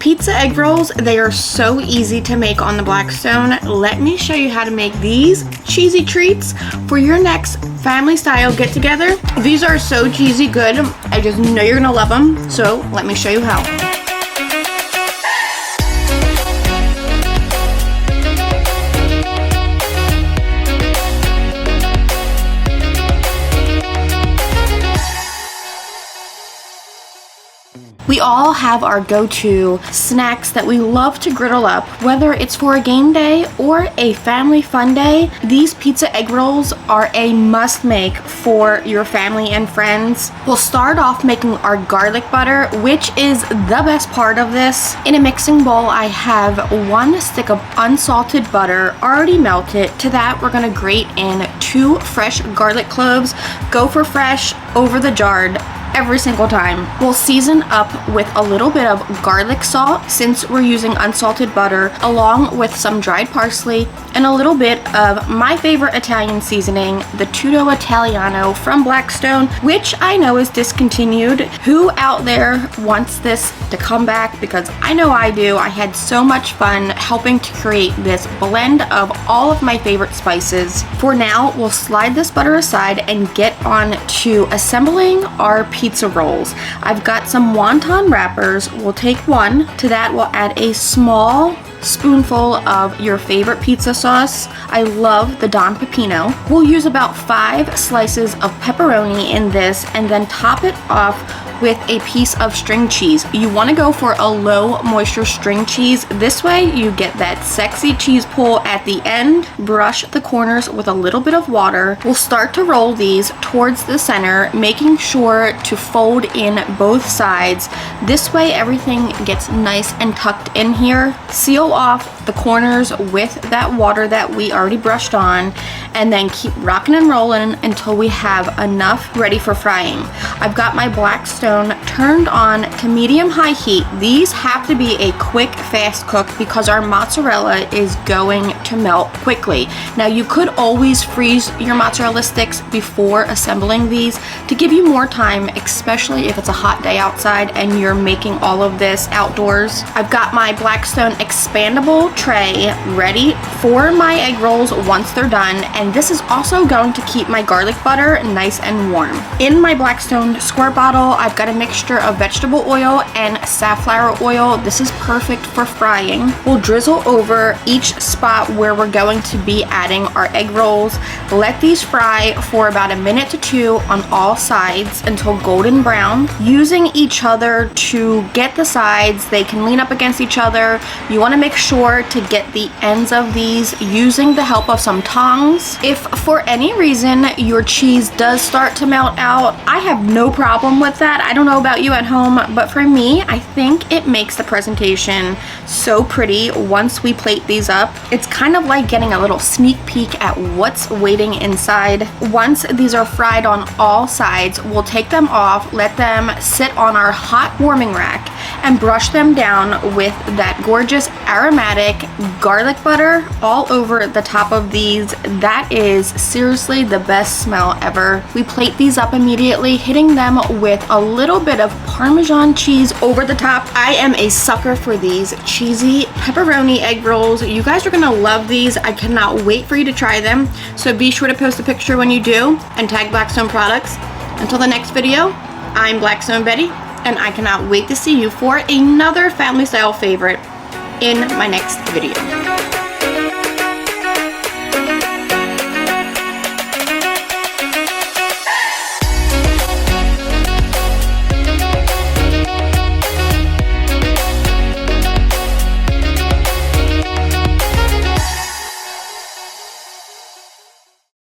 Pizza egg rolls, they are so easy to make on the Blackstone. Let me show you how to make these cheesy treats for your next family style get together. These are so cheesy good. I just know you're gonna love them. So let me show you how. We all have our go-to snacks that we love to griddle up, whether it's for a game day or a family fun day. These pizza egg rolls are a must make for your family and friends. We'll start off making our garlic butter, which is the best part of this. In a mixing bowl, I have 1 stick of unsalted butter already melted. To that, we're gonna grate in 2 fresh garlic cloves. Go for fresh, over the jarred, every single time. We'll season up with a little bit of garlic salt since we're using unsalted butter, along with some dried parsley and a little bit of my favorite Italian seasoning, the Tutto Italiano from Blackstone, which I know is discontinued. Who out there wants this to come back? Because I know I do. I had so much fun helping to create this blend of all of my favorite spices. For now, we'll slide this butter aside and get on to assembling our pizza rolls. I've got some wonton wrappers. We'll take 1. To that, we'll add a small spoonful of your favorite pizza sauce. I love the Don Pepino. We'll use about 5 slices of pepperoni in this and then top it off with a piece of string cheese. You want to go for a low moisture string cheese. This way you get that sexy cheese pull at the end. Brush the corners with a little bit of water. We'll start to roll these towards the center, making sure to fold in both sides. This way everything gets nice and tucked in here. Seal off the corners with that water that we already brushed on, and then keep rocking and rolling until we have enough ready for frying. I've got my Blackstone turned on to medium-high heat. These have to be a quick, fast cook because our mozzarella is going to melt quickly. Now, you could always freeze your mozzarella sticks before assembling these to give you more time, especially if it's a hot day outside and you're making all of this outdoors. I've got my Blackstone expandable tray ready for my egg rolls once they're done, and this is also going to keep my garlic butter nice and warm. In my Blackstone squirt bottle, I've got a mixture of vegetable oil and safflower oil. This is perfect for frying. We'll drizzle over each spot where we're going to be adding our egg rolls. Let these fry for about 1 minute to 2 on all sides until golden brown. Using each other to get the sides, they can lean up against each other. You want to make sure to get the ends of these using the help of some tongs. If for any reason your cheese does start to melt out, I have no problem with that. I don't know about you at home, but for me, I think it makes the presentation so pretty once we plate these up. It's kind of like getting a little sneak peek at what's waiting inside. Once these are fried on all sides, we'll take them off, let them sit on our hot warming rack, and brush them down with that gorgeous aromatic garlic butter all over the top of these. That is seriously the best smell ever. We plate these up immediately, hitting them with a little bit of Parmesan cheese over the top. I am a sucker for these cheesy pepperoni egg rolls. You guys are gonna love these. I cannot wait for you to try them. So be sure to post a picture when you do and tag Blackstone products. Until the next video, I'm Blackstone Betty, and I cannot wait to see you for another family style favorite in my next video.